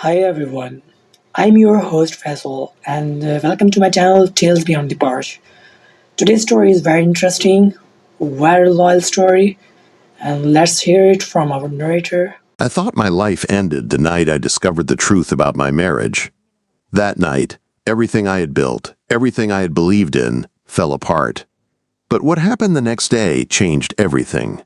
Hi everyone, I'm your host Faisal and welcome to my channel Tales Beyond the Porch. Today's story is very interesting, very loyal story, and let's hear it from our narrator. I thought my life ended the night I discovered the truth about my marriage. That night, everything I had built, everything I had believed in, fell apart. But what happened the next day changed everything.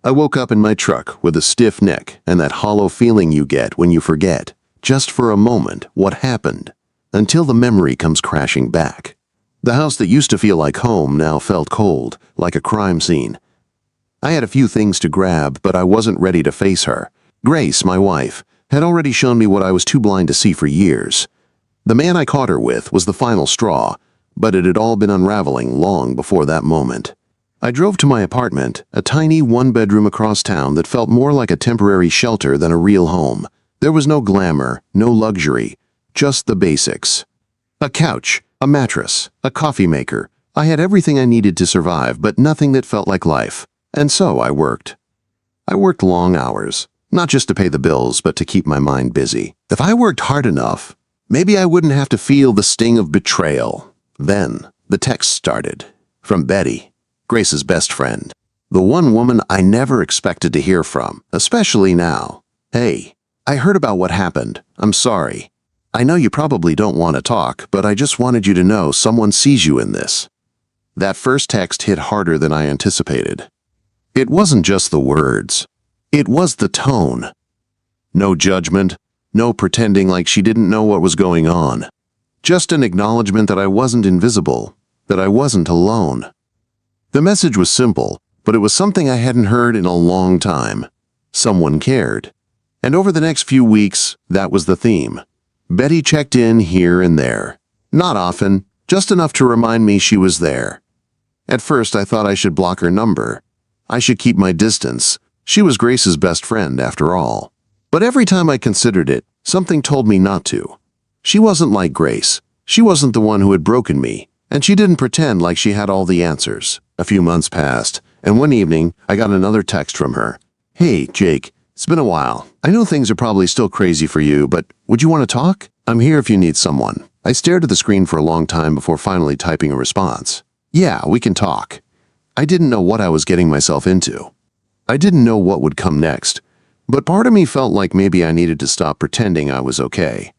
I woke up in my truck with a stiff neck and that hollow feeling you get when you forget, just for a moment, what happened, until the memory comes crashing back. The house that used to feel like home now felt cold, like a crime scene. I had a few things to grab, but I wasn't ready to face her. Grace, my wife, had already shown me what I was too blind to see for years. The man I caught her with was the final straw, but it had all been unraveling long before that moment. I drove to my apartment, a tiny one-bedroom across town that felt more like a temporary shelter than a real home. There was no glamour, no luxury, just the basics. A couch, a mattress, a coffee maker. I had everything I needed to survive, but nothing that felt like life. And so I worked. I worked long hours, not just to pay the bills, but to keep my mind busy. If I worked hard enough, maybe I wouldn't have to feel the sting of betrayal. Then the text started, from Betty, Grace's best friend. The one woman I never expected to hear from, especially now. Hey, I heard about what happened. I'm sorry. I know you probably don't want to talk, but I just wanted you to know someone sees you in this. That first text hit harder than I anticipated. It wasn't just the words. It was the tone. No judgment, no pretending like she didn't know what was going on. Just an acknowledgement that I wasn't invisible, that I wasn't alone. The message was simple, but it was something I hadn't heard in a long time. Someone cared. And over the next few weeks, that was the theme. Betty checked in here and there. Not often, just enough to remind me she was there. At first, I thought I should block her number. I should keep my distance. She was Grace's best friend, after all. But every time I considered it, something told me not to. She wasn't like Grace. She wasn't the one who had broken me, and she didn't pretend like she had all the answers. A few months passed, and one evening, I got another text from her. Hey, Jake, it's been a while. I know things are probably still crazy for you, but would you want to talk? I'm here if you need someone. I stared at the screen for a long time before finally typing a response. Yeah, we can talk. I didn't know what I was getting myself into. I didn't know what would come next, but part of me felt like maybe I needed to stop pretending I was okay.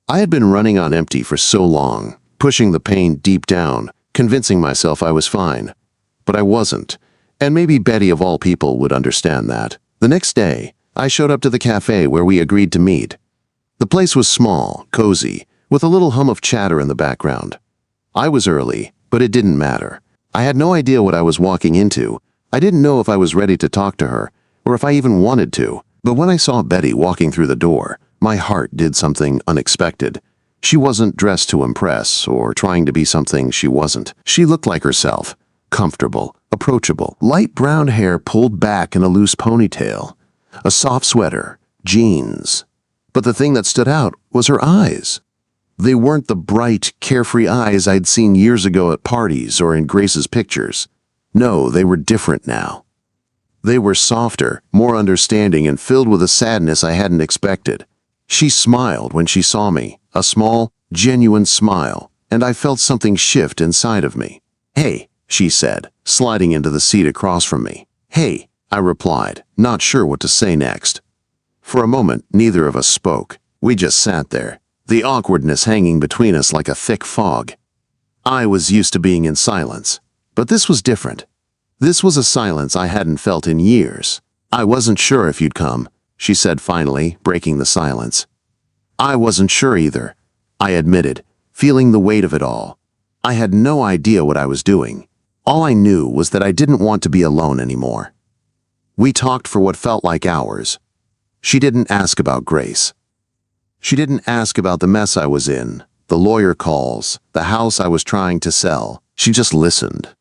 I had been running on empty for so long, pushing the pain deep down, convincing myself I was fine. But I wasn't, and maybe Betty of all people would understand that. The next day, I showed up to the cafe where we agreed to meet. The place was small, cozy, with a little hum of chatter in the background. I was early, but it didn't matter. I had no idea what I was walking into. I didn't know if I was ready to talk to her, or if I even wanted to. But when I saw Betty walking through the door, my heart did something unexpected. She wasn't dressed to impress, or trying to be something she wasn't. She looked like herself, comfortable, approachable, light brown hair pulled back in a loose ponytail, a soft sweater, jeans. But the thing that stood out was her eyes. They weren't the bright, carefree eyes I'd seen years ago at parties or in Grace's pictures. No, they were different now. They were softer, more understanding, and filled with a sadness I hadn't expected. She smiled when she saw me, a small, genuine smile, and I felt something shift inside of me. Hey, she said, sliding into the seat across from me. Hey, I replied, not sure what to say next. For a moment, neither of us spoke. We just sat there, the awkwardness hanging between us like a thick fog. I was used to being in silence, but this was different. This was a silence I hadn't felt in years. I wasn't sure if you'd come, she said finally, breaking the silence. I wasn't sure either, I admitted, feeling the weight of it all. I had no idea what I was doing. All I knew was that I didn't want to be alone anymore. We talked for what felt like hours. She didn't ask about Grace. She didn't ask about the mess I was in, the lawyer calls, the house I was trying to sell. She just listened.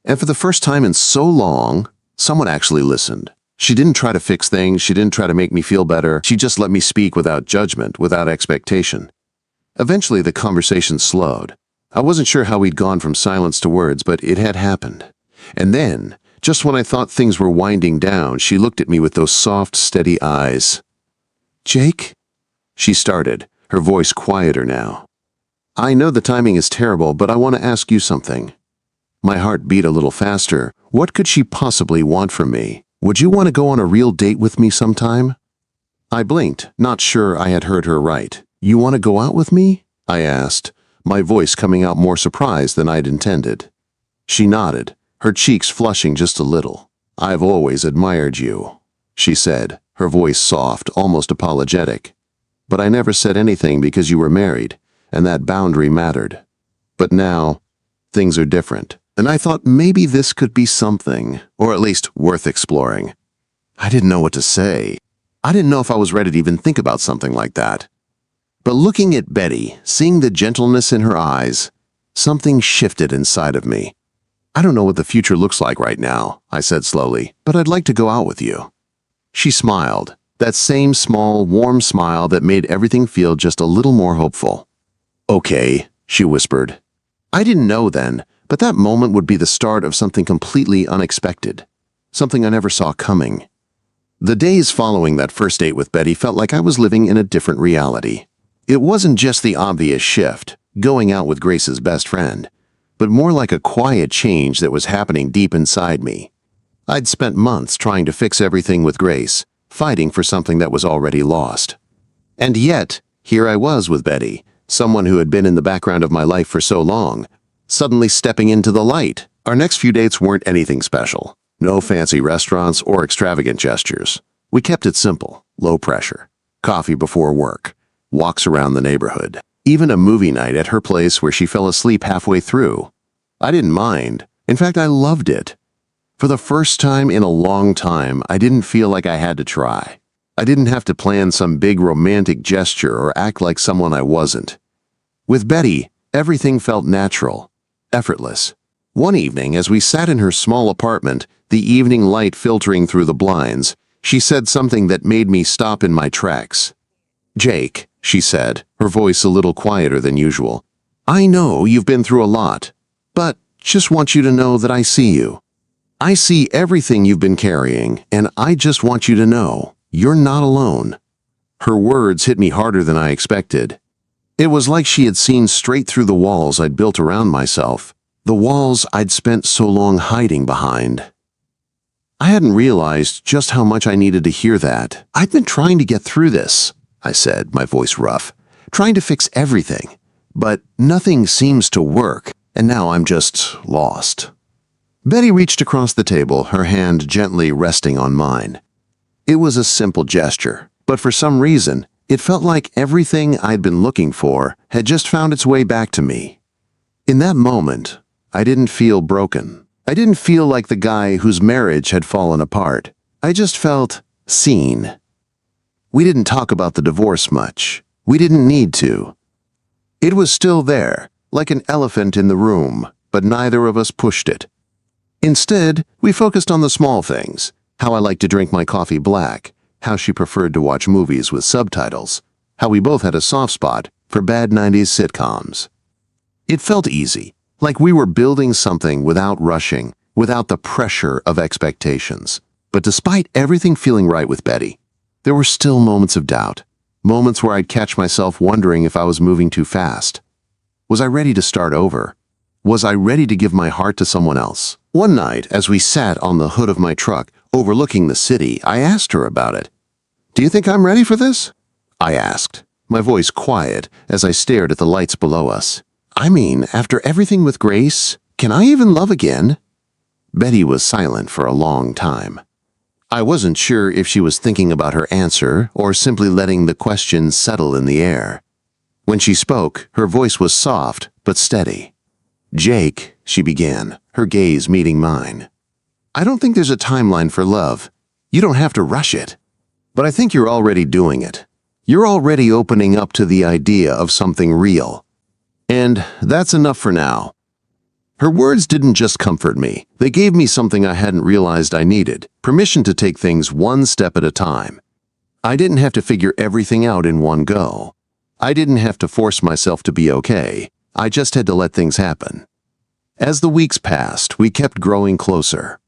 And for the first time in so long, someone actually listened. She didn't try to fix things, she didn't try to make me feel better, she just let me speak without judgment, without expectation. Eventually the conversation slowed. I wasn't sure how we'd gone from silence to words, but it had happened. And then, just when I thought things were winding down, she looked at me with those soft, steady eyes. Jake? she started, her voice quieter now. "I know the timing is terrible, but I want to ask you something." My heart beat a little faster. What could she possibly want from me? "Would you want to go on a real date with me sometime?" I blinked, not sure I had heard her right. "You want to go out with me?" I asked, my voice coming out more surprised than I'd intended. She nodded, her cheeks flushing just a little. "I've always admired you," she said, her voice soft, almost apologetic. "But I never said anything because you were married, and that boundary mattered. But now, things are different, and I thought maybe this could be something, or at least worth exploring." I didn't know what to say. I didn't know if I was ready to even think about something like that. But looking at Betty, seeing the gentleness in her eyes, something shifted inside of me. "I don't know what the future looks like right now," I said slowly, "but I'd like to go out with you." She smiled, that same small, warm smile that made everything feel just a little more hopeful. "Okay," she whispered. I didn't know then, but that moment would be the start of something completely unexpected, something I never saw coming. The days following that first date with Betty felt like I was living in a different reality. It wasn't just the obvious shift, going out with Grace's best friend, but more like a quiet change that was happening deep inside me. I'd spent months trying to fix everything with Grace, fighting for something that was already lost. And yet, here I was with Betty, someone who had been in the background of my life for so long, suddenly stepping into the light. Our next few dates weren't anything special. No fancy restaurants or extravagant gestures. We kept it simple, low pressure. Coffee before work, walks around the neighborhood, even a movie night at her place where she fell asleep halfway through. I didn't mind. In fact, I loved it. For the first time in a long time, I didn't feel like I had to try. I didn't have to plan some big romantic gesture or act like someone I wasn't. With Betty, everything felt natural, effortless. One evening, as we sat in her small apartment, the evening light filtering through the blinds, she said something that made me stop in my tracks. "Jake," she said, her voice a little quieter than usual, "I know you've been through a lot, but just want you to know that I see you. I see everything you've been carrying, and I just want you to know you're not alone." Her words hit me harder than I expected. It was like she had seen straight through the walls I'd built around myself, the walls I'd spent so long hiding behind. I hadn't realized just how much I needed to hear that. "I've been trying to get through this," I said, my voice rough, "trying to fix everything. But nothing seems to work, and now I'm just lost." Betty reached across the table, her hand gently resting on mine. It was a simple gesture, but for some reason, it felt like everything I'd been looking for had just found its way back to me. In that moment, I didn't feel broken. I didn't feel like the guy whose marriage had fallen apart. I just felt seen. We didn't talk about the divorce much. We didn't need to. It was still there, like an elephant in the room, but neither of us pushed it. Instead, we focused on the small things, how I liked to drink my coffee black, how she preferred to watch movies with subtitles, how we both had a soft spot for bad 90s sitcoms. It felt easy, like we were building something without rushing, without the pressure of expectations. But despite everything feeling right with Betty, there were still moments of doubt, moments where I'd catch myself wondering if I was moving too fast. Was I ready to start over? Was I ready to give my heart to someone else? One night, as we sat on the hood of my truck, overlooking the city, I asked her about it. "Do you think I'm ready for this?" I asked, my voice quiet as I stared at the lights below us. "I mean, after everything with Grace, can I even love again?" Betty was silent for a long time. I wasn't sure if she was thinking about her answer or simply letting the question settle in the air. When she spoke, her voice was soft but steady. "Jake," she began, her gaze meeting mine. "I don't think there's a timeline for love. You don't have to rush it. But I think you're already doing it. You're already opening up to the idea of something real. And that's enough for now." Her words didn't just comfort me. They gave me something I hadn't realized I needed, permission to take things one step at a time. I didn't have to figure everything out in one go. I didn't have to force myself to be okay. I just had to let things happen. As the weeks passed, we kept growing closer.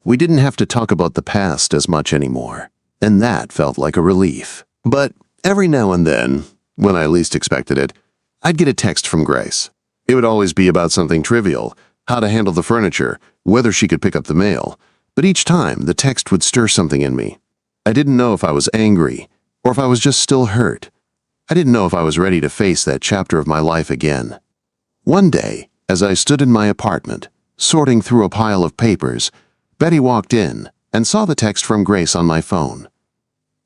We didn't have to talk about the past as much anymore, and that felt like a relief. But Every now and then, when I least expected it, I'd get a text from Grace. It would always be about something trivial, how to handle the furniture, whether she could pick up the mail, but each time the text would stir something in me. I didn't know if I was angry, or if I was just still hurt. I didn't know if I was ready to face that chapter of my life again. One day, as I stood in my apartment, sorting through a pile of papers, Betty walked in and saw the text from Grace on my phone.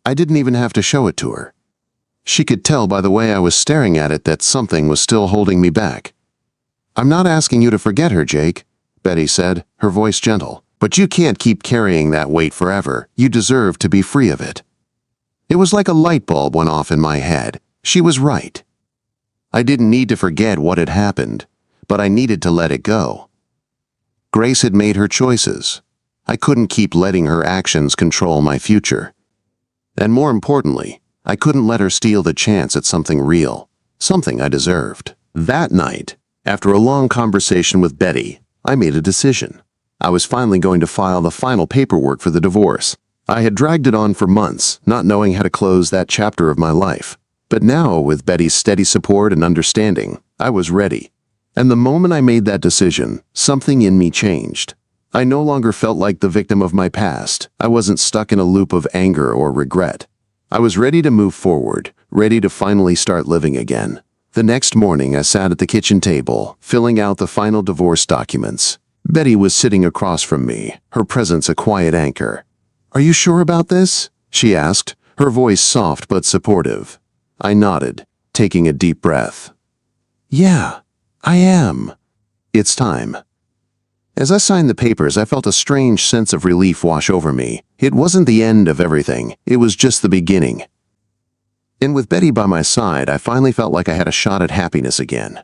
I didn't even have to show it to her. She could tell by the way I was staring at it that something was still holding me back. "I'm not asking you to forget her, Jake," Betty said, her voice gentle. "But you can't keep carrying that weight forever. You deserve to be free of it." It was like a light bulb went off in my head. She was right. I didn't need to forget what had happened, but I needed to let it go. Grace had made her choices. I couldn't keep letting her actions control my future. And more importantly, I couldn't let her steal the chance at something real, something I deserved. That night, after a long conversation with Betty, I made a decision. I was finally going to file the final paperwork for the divorce. I had dragged it on for months, not knowing how to close that chapter of my life. But now, with Betty's steady support and understanding, I was ready. And the moment I made that decision, something in me changed. I no longer felt like the victim of my past. I wasn't stuck in a loop of anger or regret. I was ready to move forward, ready to finally start living again. The next morning, I sat at the kitchen table, filling out the final divorce documents. Betty was sitting across from me, her presence a quiet anchor. "Are you sure about this?" she asked, her voice soft but supportive. I nodded, taking a deep breath. "Yeah, I am. It's time." As I signed the papers, I felt a strange sense of relief wash over me. It wasn't the end of everything, it was just the beginning. And with Betty by my side, I finally felt like I had a shot at happiness again.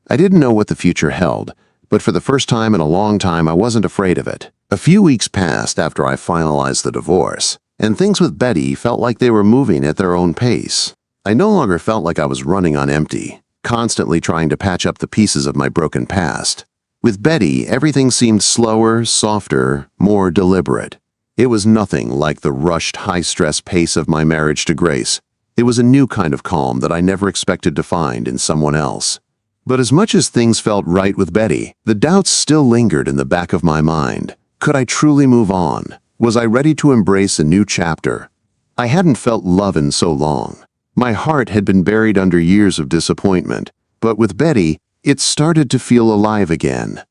I didn't know what the future held, but for the first time in a long time, I wasn't afraid of it. A few weeks passed after I finalized the divorce, and things with Betty felt like they were moving at their own pace. I no longer felt like I was running on empty, constantly trying to patch up the pieces of my broken past. With Betty, everything seemed slower, softer, more deliberate. It was nothing like the rushed, high-stress pace of my marriage to Grace. It was a new kind of calm that I never expected to find in someone else. But as much as things felt right with Betty, the doubts still lingered in the back of my mind. Could I truly move on? Was I ready to embrace a new chapter? I hadn't felt love in so long. My heart had been buried under years of disappointment, but with Betty, it started to feel alive again.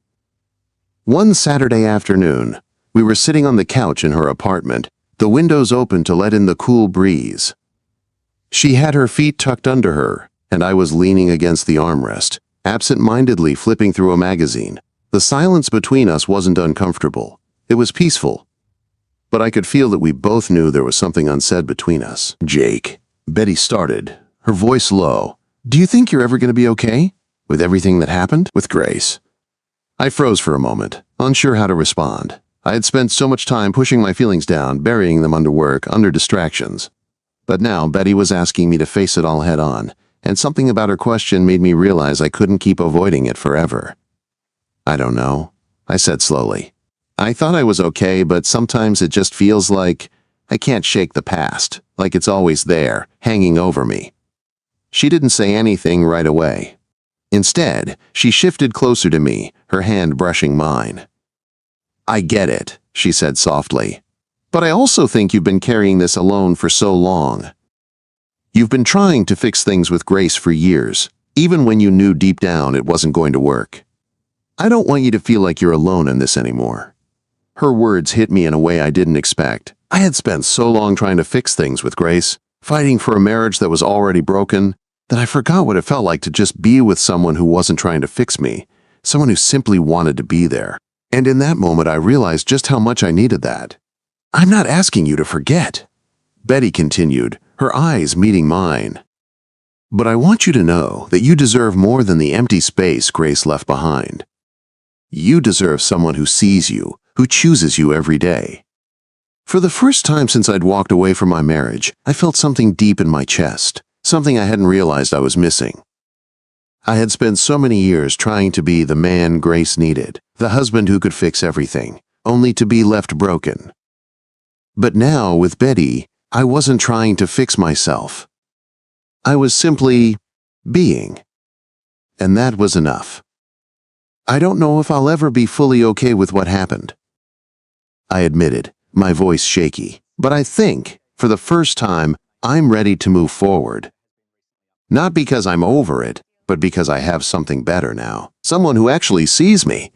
One Saturday afternoon, we were sitting on the couch in her apartment, the windows open to let in the cool breeze. She had her feet tucked under her, and I was leaning against the armrest, absent-mindedly flipping through a magazine. The silence between us wasn't uncomfortable. It was peaceful. But I could feel that we both knew there was something unsaid between us. "Jake," Betty started, her voice low. "Do you think you're ever going to be okay? With everything that happened? With Grace?" I froze for a moment, unsure how to respond. I had spent so much time pushing my feelings down, burying them under work, under distractions. But now Betty was asking me to face it all head on, and something about her question made me realize I couldn't keep avoiding it forever. "I don't know," I said slowly. "I thought I was okay, but sometimes it just feels like I can't shake the past, like it's always there, hanging over me." She didn't say anything right away. Instead, she shifted closer to me, her hand brushing mine. "I get it," she said softly. "But I also think you've been carrying this alone for so long. You've been trying to fix things with Grace for years, even when you knew deep down it wasn't going to work. I don't want you to feel like you're alone in this anymore." Her words hit me in a way I didn't expect. I had spent so long trying to fix things with Grace, fighting for a marriage that was already broken, that I forgot what it felt like to just be with someone who wasn't trying to fix me, someone who simply wanted to be there. And in that moment, I realized just how much I needed that. "I'm not asking you to forget," Betty continued, her eyes meeting mine. "But I want you to know that you deserve more than the empty space Grace left behind. You deserve someone who sees you, who chooses you every day." For the first time since I'd walked away from my marriage, I felt something deep in my chest, something I hadn't realized I was missing. I had spent so many years trying to be the man Grace needed, the husband who could fix everything, only to be left broken. But now, with Betty, I wasn't trying to fix myself. I was simply being. And that was enough. I don't know if I'll ever be fully okay with what happened, I admitted, my voice shaky. But I think, for the first time, I'm ready to move forward. Not because I'm over it, but because I have something better now. Someone who actually sees me.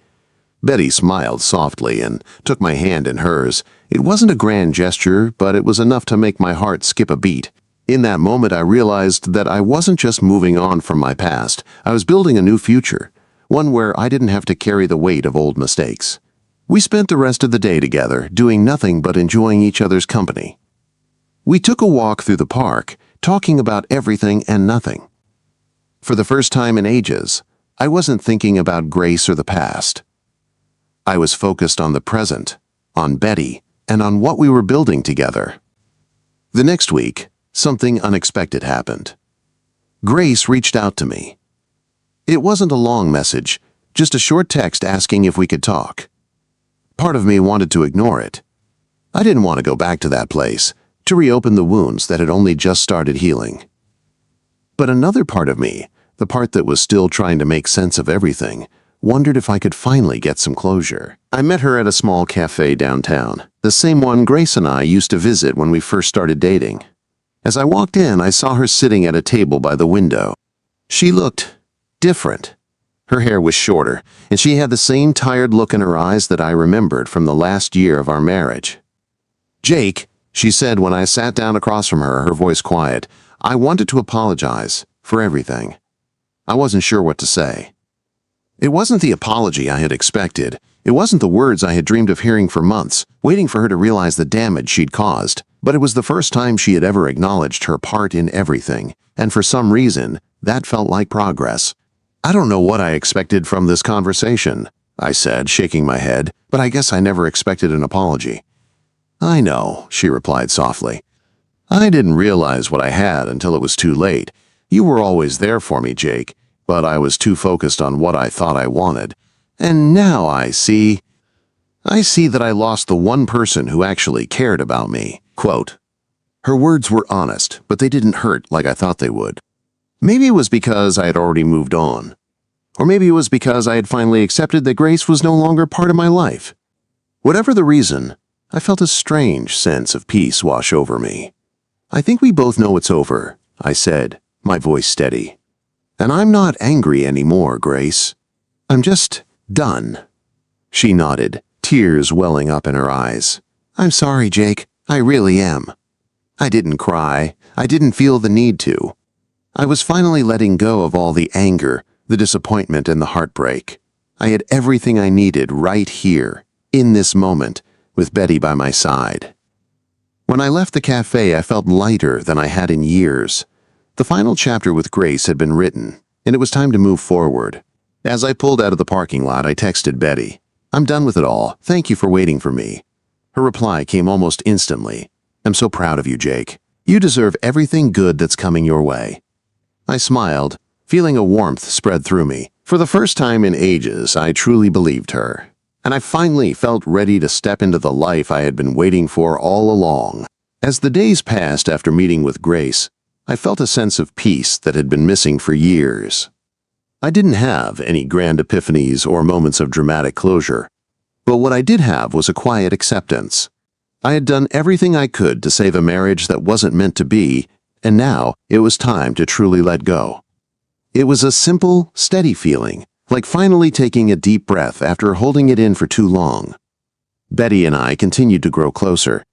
Betty smiled softly and took my hand in hers. It wasn't a grand gesture, but it was enough to make my heart skip a beat. In that moment, I realized that I wasn't just moving on from my past. I was building a new future, one where I didn't have to carry the weight of old mistakes. We spent the rest of the day together, doing nothing but enjoying each other's company. We took a walk through the park, talking about everything and nothing. For the first time in ages, I wasn't thinking about Grace or the past. I was focused on the present, on Betty, and on what we were building together. The next week, something unexpected happened. Grace reached out to me. It wasn't a long message, just a short text asking if we could talk. Part of me wanted to ignore it. I didn't want to go back to that place, to reopen the wounds that had only just started healing. But another part of me, the part that was still trying to make sense of everything, wondered if I could finally get some closure. I met her at a small cafe downtown, the same one Grace and I used to visit when we first started dating. As I walked in, I saw her sitting at a table by the window. She looked different. Her hair was shorter, and she had the same tired look in her eyes that I remembered from the last year of our marriage. "Jake," she said when I sat down across from her, her voice quiet, "I wanted to apologize for everything." I wasn't sure what to say. It wasn't the apology I had expected. It wasn't the words I had dreamed of hearing for months, waiting for her to realize the damage she'd caused. But it was the first time she had ever acknowledged her part in everything, and for some reason, that felt like progress. "I don't know what I expected from this conversation," I said, shaking my head, "but I guess I never expected an apology." "I know," she replied softly. "I didn't realize what I had until it was too late. You were always there for me, Jake, but I was too focused on what I thought I wanted. And now I see that I lost the one person who actually cared about me." Quote. Her words were honest, but they didn't hurt like I thought they would. Maybe it was because I had already moved on. Or maybe it was because I had finally accepted that Grace was no longer part of my life. Whatever the reason, I felt a strange sense of peace wash over me. "I think we both know it's over," I said, my voice steady. "And I'm not angry anymore, Grace. I'm just done." She nodded, tears welling up in her eyes. "I'm sorry, Jake. I really am." I didn't cry. I didn't feel the need to. I was finally letting go of all the anger, the disappointment, and the heartbreak. I had everything I needed right here, in this moment, with Betty by my side. When I left the cafe, I felt lighter than I had in years. The final chapter with Grace had been written, and it was time to move forward. As I pulled out of the parking lot, I texted Betty, "I'm done with it all. Thank you for waiting for me." Her reply came almost instantly. "I'm so proud of you, Jake. You deserve everything good that's coming your way." I smiled, feeling a warmth spread through me. For the first time in ages, I truly believed her. And I finally felt ready to step into the life I had been waiting for all along. As the days passed after meeting with Grace, I felt a sense of peace that had been missing for years. I didn't have any grand epiphanies or moments of dramatic closure, but what I did have was a quiet acceptance. I had done everything I could to save a marriage that wasn't meant to be, and now it was time to truly let go. It was a simple, steady feeling, like finally taking a deep breath after holding it in for too long. Betty and I continued to grow closer.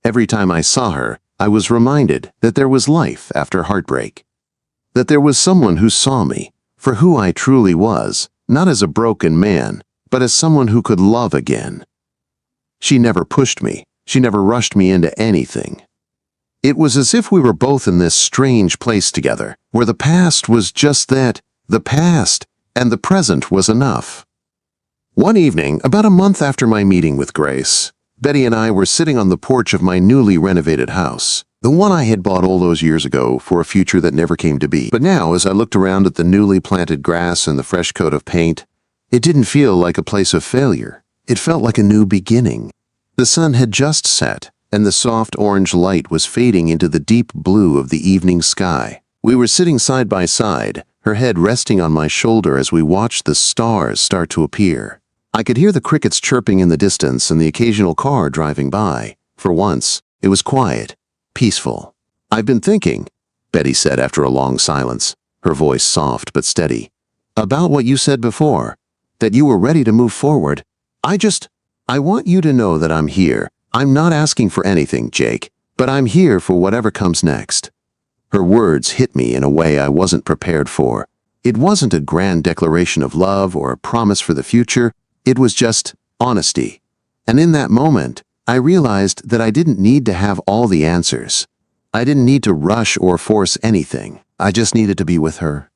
Every time I saw her, I was reminded that there was life after heartbreak. That there was someone who saw me for who I truly was, not as a broken man, but as someone who could love again. She never pushed me. She never rushed me into anything. It was as if we were both in this strange place together, where the past was just that, the past, and the present was enough. One evening, about a month after my meeting with Grace, Betty and I were sitting on the porch of my newly renovated house, the one I had bought all those years ago for a future that never came to be. But now, as I looked around at the newly planted grass and the fresh coat of paint, it didn't feel like a place of failure. It felt like a new beginning. The sun had just set, and the soft orange light was fading into the deep blue of the evening sky. We were sitting side by side, her head resting on my shoulder as we watched the stars start to appear. I could hear the crickets chirping in the distance and the occasional car driving by. For once, it was quiet, peaceful. "I've been thinking," Betty said after a long silence, her voice soft but steady, "about what you said before, that you were ready to move forward. I want you to know that I'm here. I'm not asking for anything, Jake, but I'm here for whatever comes next." Her words hit me in a way I wasn't prepared for. It wasn't a grand declaration of love or a promise for the future. It was just honesty. And in that moment, I realized that I didn't need to have all the answers. I didn't need to rush or force anything. I just needed to be with her.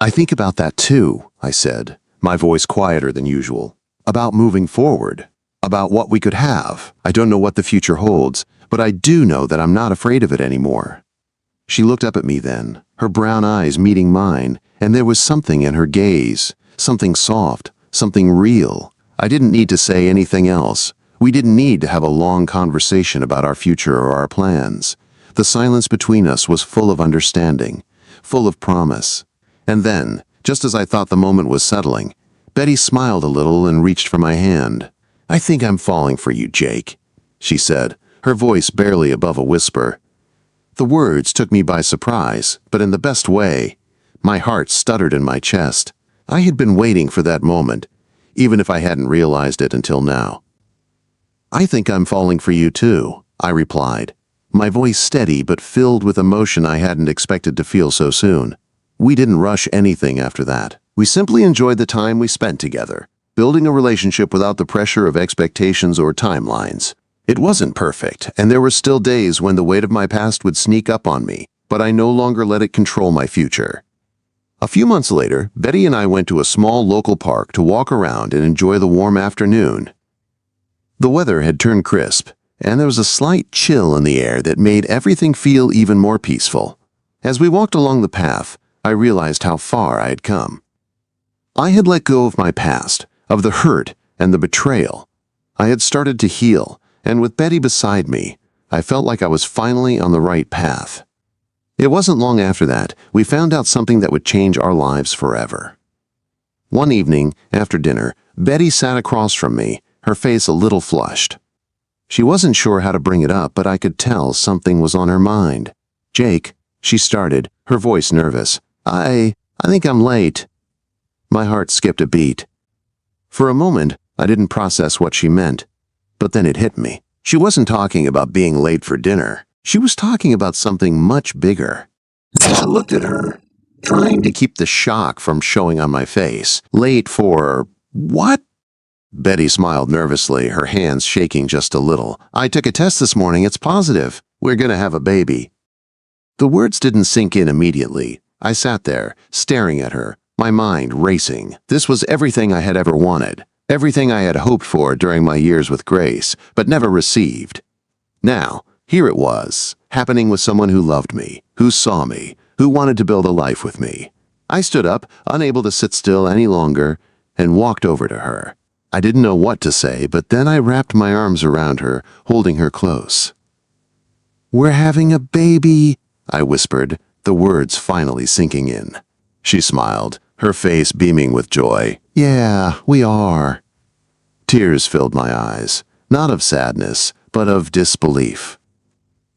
"I think about that too," I said, my voice quieter than usual. "About moving forward. About what we could have. I don't know what the future holds, but I do know that I'm not afraid of it anymore." She looked up at me then, her brown eyes meeting mine, and there was something in her gaze, something soft, something real. I didn't need to say anything else. We didn't need to have a long conversation about our future or our plans. The silence between us was full of understanding, full of promise. And then, just as I thought the moment was settling, Betty smiled a little and reached for my hand. "I think I'm falling for you, Jake," she said, her voice barely above a whisper. The words took me by surprise, but in the best way. My heart stuttered in my chest. I had been waiting for that moment, even if I hadn't realized it until now. "I think I'm falling for you too," I replied, my voice steady but filled with emotion I hadn't expected to feel so soon. We didn't rush anything after that. We simply enjoyed the time we spent together, building a relationship without the pressure of expectations or timelines. It wasn't perfect, and there were still days when the weight of my past would sneak up on me, but I no longer let it control my future. A few months later, Betty and I went to a small local park to walk around and enjoy the warm afternoon. The weather had turned crisp, and there was a slight chill in the air that made everything feel even more peaceful. As we walked along the path, I realized how far I had come. I had let go of my past, of the hurt and the betrayal. I had started to heal, and with Betty beside me, I felt like I was finally on the right path. It wasn't long after that we found out something that would change our lives forever. One evening, after dinner, Betty sat across from me, her face a little flushed. She wasn't sure how to bring it up, but I could tell something was on her mind. "Jake," she started, her voice nervous. I think I'm late." My heart skipped a beat. For a moment, I didn't process what she meant, but then it hit me. She wasn't talking about being late for dinner. She was talking about something much bigger. I looked at her, trying to keep the shock from showing on my face. "Late for what?" Betty smiled nervously, her hands shaking just a little. "I took a test this morning. It's positive. We're gonna have a baby." The words didn't sink in immediately. I sat there, staring at her, my mind racing. This was everything I had ever wanted, everything I had hoped for during my years with Grace, but never received. Now, here it was, happening with someone who loved me, who saw me, who wanted to build a life with me. I stood up, unable to sit still any longer, and walked over to her. I didn't know what to say, but then I wrapped my arms around her, holding her close. "We're having a baby," I whispered, the words finally sinking in. She smiled, her face beaming with joy. "Yeah, we are." Tears filled my eyes, not of sadness, but of disbelief.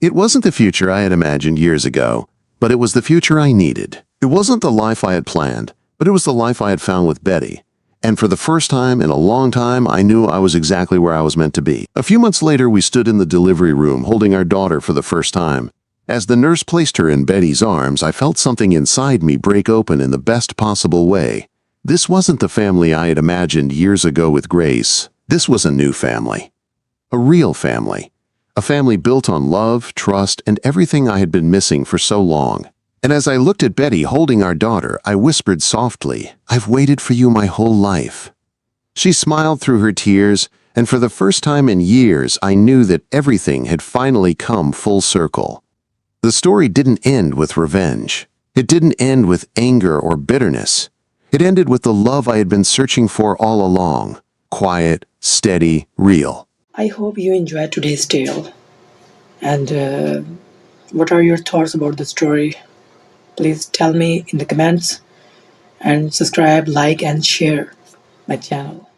It wasn't the future I had imagined years ago, but it was the future I needed. It wasn't the life I had planned, but it was the life I had found with Betty. And for the first time in a long time, I knew I was exactly where I was meant to be. A few months later, we stood in the delivery room holding our daughter for the first time. As the nurse placed her in Betty's arms, I felt something inside me break open in the best possible way. This wasn't the family I had imagined years ago with Grace. This was a new family. A real family. A family built on love, trust, and everything I had been missing for so long. And as I looked at Betty holding our daughter, I whispered softly, "I've waited for you my whole life." She smiled through her tears, and for the first time in years, I knew that everything had finally come full circle. The story didn't end with revenge. It didn't end with anger or bitterness. It ended with the love I had been searching for all along. Quiet, steady, real. I hope you enjoyed today's tale. And what are your thoughts about the story? Please tell me in the comments and subscribe, like, and share my channel.